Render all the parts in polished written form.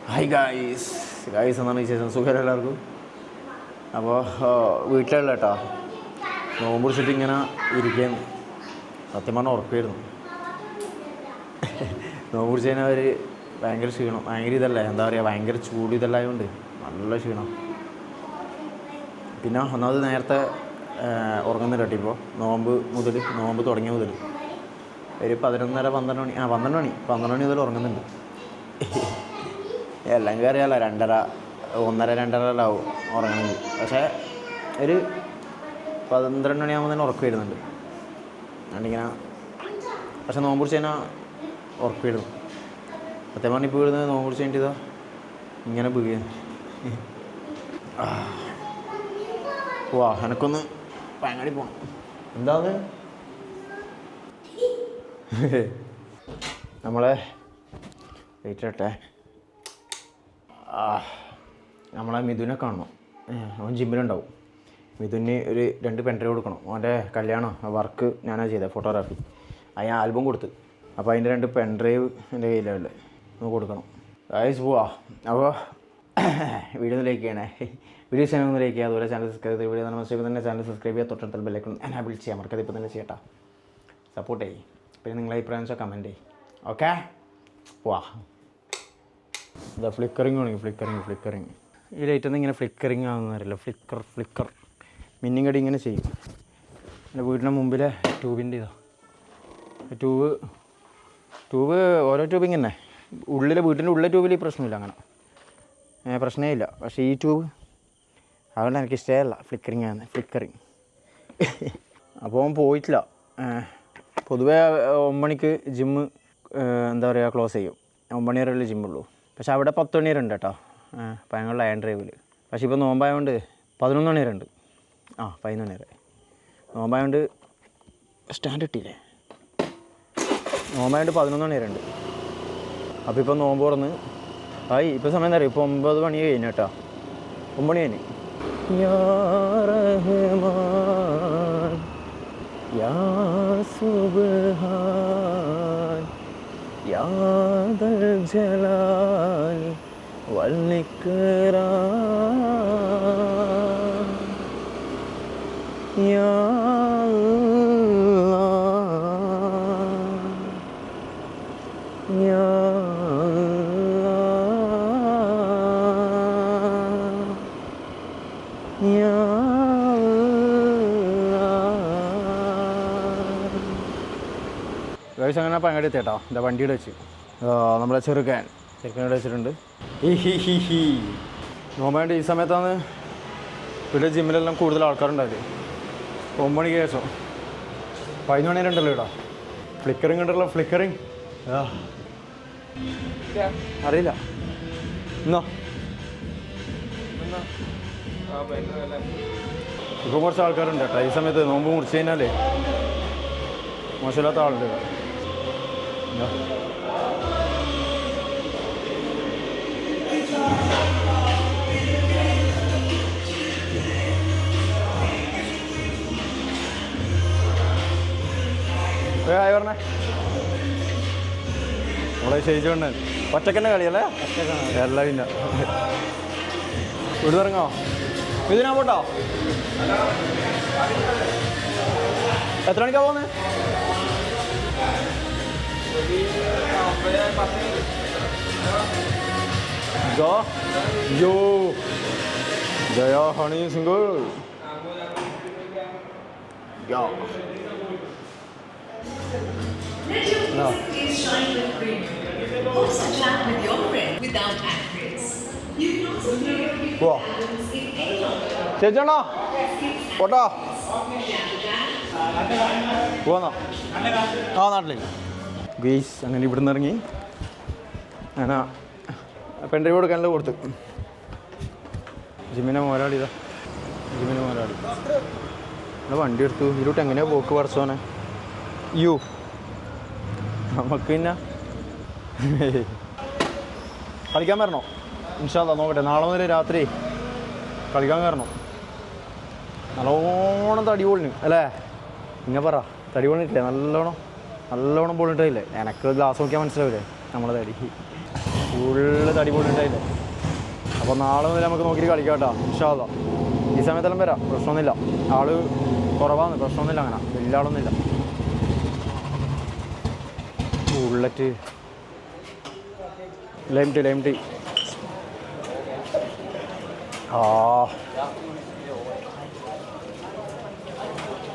Hi guys എന്നാണ് വിശേഷം? സുഖം എല്ലാവർക്കും. അപ്പോൾ വീട്ടിലുള്ള കേട്ടോ നോമ്പ് പിടിച്ചിട്ട് ഇങ്ങനെ ഇരിക്കുകയാണ്. സത്യം പറഞ്ഞാൽ ഉറപ്പായിരുന്നു. നോമ്പ് പിടിച്ച് കഴിഞ്ഞാൽ അവർ ഭയങ്കര ക്ഷീണം, ഭയങ്കര ഇതല്ലേ, എന്താ പറയുക, ഭയങ്കര ചൂട് ഇതെല്ലായതുകൊണ്ട് നല്ല ക്ഷീണം. പിന്നെ ഒന്നാമത് നേരത്തെ ഉറങ്ങുന്നില്ല കേട്ടോ. ഇപ്പോൾ നോമ്പ് തുടങ്ങിയ മുതൽ ഒരു 11:30 12 മണി മുതൽ ഉറങ്ങുന്നുണ്ട്. എല്ലാം കയറിയല്ല 1:30 ആവും ഉറങ്ങണമെങ്കിൽ. പക്ഷേ ഒരു 12 മണിയാകുമ്പോൾ തന്നെ ഉറക്കം വരുന്നുണ്ട്. അതുകൊണ്ടിങ്ങനെ പക്ഷെ നോമ്പ് പിടിച്ച് കഴിഞ്ഞാൽ ഉറക്കം വരുന്നു. സത്യം പറഞ്ഞാൽ ഇപ്പോൾ വരുന്നത് നോമ്പ് പിടിച്ച് കഴിഞ്ഞിട്ട് ഇതാ ഇങ്ങനെ വീഴുക. വാ എനക്കൊന്ന് പങ്ങാടി പോകണം. എന്താന്ന് നമ്മളെ വെയിറ്റ് നമ്മളെ മിഥുനെ കാണണം. അവൻ ജിമ്മിലുണ്ടാവും. മിഥുന് ഒരു 2 പെൻഡ്രൈവ് കൊടുക്കണം. അവൻ്റെ കല്യാണം വർക്ക് ഞാനാണ് ചെയ്തത്, ഫോട്ടോഗ്രാഫി. അത് ഞാൻ ആൽബം കൊടുത്ത്. അപ്പോൾ അതിൻ്റെ 2 പെൻഡ്രൈവ് എൻ്റെ കയ്യിലുണ്ട്, ഒന്ന് കൊടുക്കണം. ഗായ്സ് പോവാ. അപ്പോൾ വീഡിയോ ഒന്ന് ലൈക്ക് ചെയ്യണേ. വീഡിയോ ചാനൽ ഒന്ന് ലൈക്ക് ചെയ്യുക. അതുപോലെ ചാനൽ സബ്സ്ക്രൈബ് ചെയ്ത് വീഡിയോ നമസ്കാരം തന്നെ ചാനൽ സബ്സ്ക്രൈബ് ചെയ്യുക. തൊട്ടടുത്ത ബെല്ലൈക്കൺ എനേബിൾ ചെയ്യാം. മറക്കാതെ ഇപ്പോൾ തന്നെ ചെയ്യട്ടാ. സപ്പോർട്ട് ചെയ്യും. പിന്നെ നിങ്ങളെ അഭിപ്രായം വെച്ചാൽ കമൻറ്റ് ചെയ്യും. ഓക്കെ പോവാ. എന്താ ഫ്ലിക്കറിങ് ഈ ലൈറ്റൊന്നും ഇങ്ങനെ ഫ്ലിക്കറിങ് ആകുന്നറിയില്ല. ഫ്ലിക്കർ മിന്നിങ് അടി ഇങ്ങനെ ചെയ്യും. എൻ്റെ വീടിൻ്റെ മുമ്പിലെ ട്യൂബിൻ്റെ ട്യൂബ് ഓരോ ട്യൂബിങ് തന്നെ വീട്ടിൻ്റെ ഉള്ളിലെ ട്യൂബിൽ ഈ പ്രശ്നമില്ല, അങ്ങനെ പ്രശ്നമേ ഇല്ല. പക്ഷേ ഈ ട്യൂബ് അതുകൊണ്ട് എനിക്ക് ഇഷ്ടമല്ല ഫ്ലിക്കറിങ്. അപ്പോൾ അവൻ പോയിട്ടില്ല. പൊതുവേ 9 മണിക്ക് ജിമ്മ് എന്താ പറയുക ക്ലോസ് ചെയ്യും. 9 മണി വരെയല്ലേ ജിമ്മുള്ളൂ. പക്ഷെ അവിടെ 10 മണി വരെ ഉണ്ട് കേട്ടോ, പയങ്ങളുടെ അയൺ ഡ്രൈവിൽ. പക്ഷേ ഇപ്പോൾ നോമ്പായതുകൊണ്ട് 11 മണി വരെ ഉണ്ട്. 11 മണി വരെ നോമ്പായതുകൊണ്ട് സ്റ്റാൻഡ് ഇട്ടില്ലേ. നോമ്പായതുകൊണ്ട് 11 മണി വരെ ഉണ്ട്. അപ്പോൾ ഇപ്പോൾ നോമ്പ് തുറന്ന് ഇപ്പോൾ സമയം എന്താ പറയുക, ഇപ്പോൾ 9 മണി കഴിഞ്ഞു കേട്ടോ. 9 മണി കഴിഞ്ഞു. യാ റഹ്മാൻ യാ സുബ്ഹാൻ യാ ദൽ ജലാൽ വൽ ഇക്റാം യാ അല്ലാഹ് യാ അല്ലാഹ് യാ ഗൈസ് അങ്ങനെ പങ്ങടി എത്തിയേട്ടോ. എൻ്റെ വണ്ടിയുടെ വെച്ച് നമ്മളെ ചെറുക്കനോട് വെച്ചിട്ടുണ്ട്. നോമ്പായിട്ട് ഈ സമയത്താണ് ഇവിടെ ജിമ്മിലെല്ലാം കൂടുതൽ ആൾക്കാരുണ്ടാവില്ലേ. 9 മണിക്ക് ശേഷം 11 മണി വരെ ഉണ്ടല്ലോ ഇവിടെ. ഫ്ലിക്കറിങ് ഉണ്ടല്ലോ, ഫ്ലിക്കറിങ് അറിയില്ല. എന്നോ ഇപ്പോൾ കുറച്ച് ആൾക്കാരുണ്ട് കേട്ടോ ഈ സമയത്ത്. നോമ്പ് മുറിച്ച് കഴിഞ്ഞാലേ മോശമില്ലാത്ത ആളുണ്ട്. പറഞ്ഞേ നമ്മളെ ക്ഷയിച്ചുകൊണ്ട് ഒറ്റക്കന്നെ കളിയല്ലേ. എല്ലാം ഇല്ല. ഇവിടെ ഇറങ്ങോ ഇതിനാ പോട്ടോ. എത്ര മണിക്കാ പോകുന്നത്? Jaya honey single. ചേച്ചോണോ പോട്ടോ പോന്നോ? നാട്ടിലേക്ക് ഗെയ്സ്. അങ്ങനെ ഇവിടുന്ന് ഇറങ്ങി ഞാൻ പെൻഡ്രൈവ് കൊടുക്കാനല്ലേ കൊടുത്തു. ജിമ്മിനെ മോരാളി നമ്മൾ വണ്ടി എടുത്തു. ഇതിലോട്ട് എങ്ങനെയാണ് പോക്ക് പറച്ചോനെ? നമുക്ക് പിന്നെ കളിക്കാൻ വരണോ? ഇൻഷാ അല്ലാഹ് നോക്കട്ടെ. നാളെ മുതൽ രാത്രി കളിക്കാൻ കയറണം. നല്ലോണം തടി പൊളിന് അല്ലേ? ഇങ്ങനെ പറ, തടി പൊളിട്ടില്ലേ? നല്ലോണം ബോളിട്ടില്ലേ? എനക്ക് ഗ്ലാസ് നോക്കിയാൽ മനസ്സിലാവില്ലേ നമ്മളെ തടി. ഫുള്ള് തടിപൊളിണ്ടായില്ലേ. അപ്പോൾ നാളെ മുതൽ നമുക്ക് നോക്കിയിട്ട് കളിക്കാം കേട്ടോ, ഇൻഷാ അല്ലാ. ഈ സമയത്തെല്ലാം വരാം, പ്രശ്നമൊന്നുമില്ല. ആള് കുറവാണ്, പ്രശ്നമൊന്നുമില്ല. അങ്ങനെ വലിയ ആളൊന്നുമില്ല. Bullet, lime tea.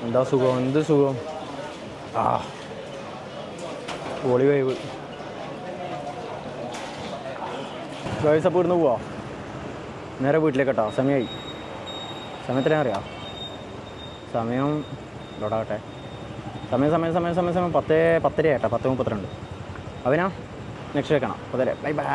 എന്താ സുഖം, എന്ത് സുഖം. പൊളി വൈബ്. ഗൈസ്, അപ്പോൾ ഇവിടുന്ന് പോവാ നേരെ വീട്ടിലേക്ക് കേട്ടോ. സമയത്തിന് അറിയാം. സമയം ലോടാകട്ടെ. സമയം 10:10 ആയിട്ടാ, 10:32. അവനാ നെക്സ്റ്റ് വെക്കണം. അപ്പോൾ ബൈ ബൈ.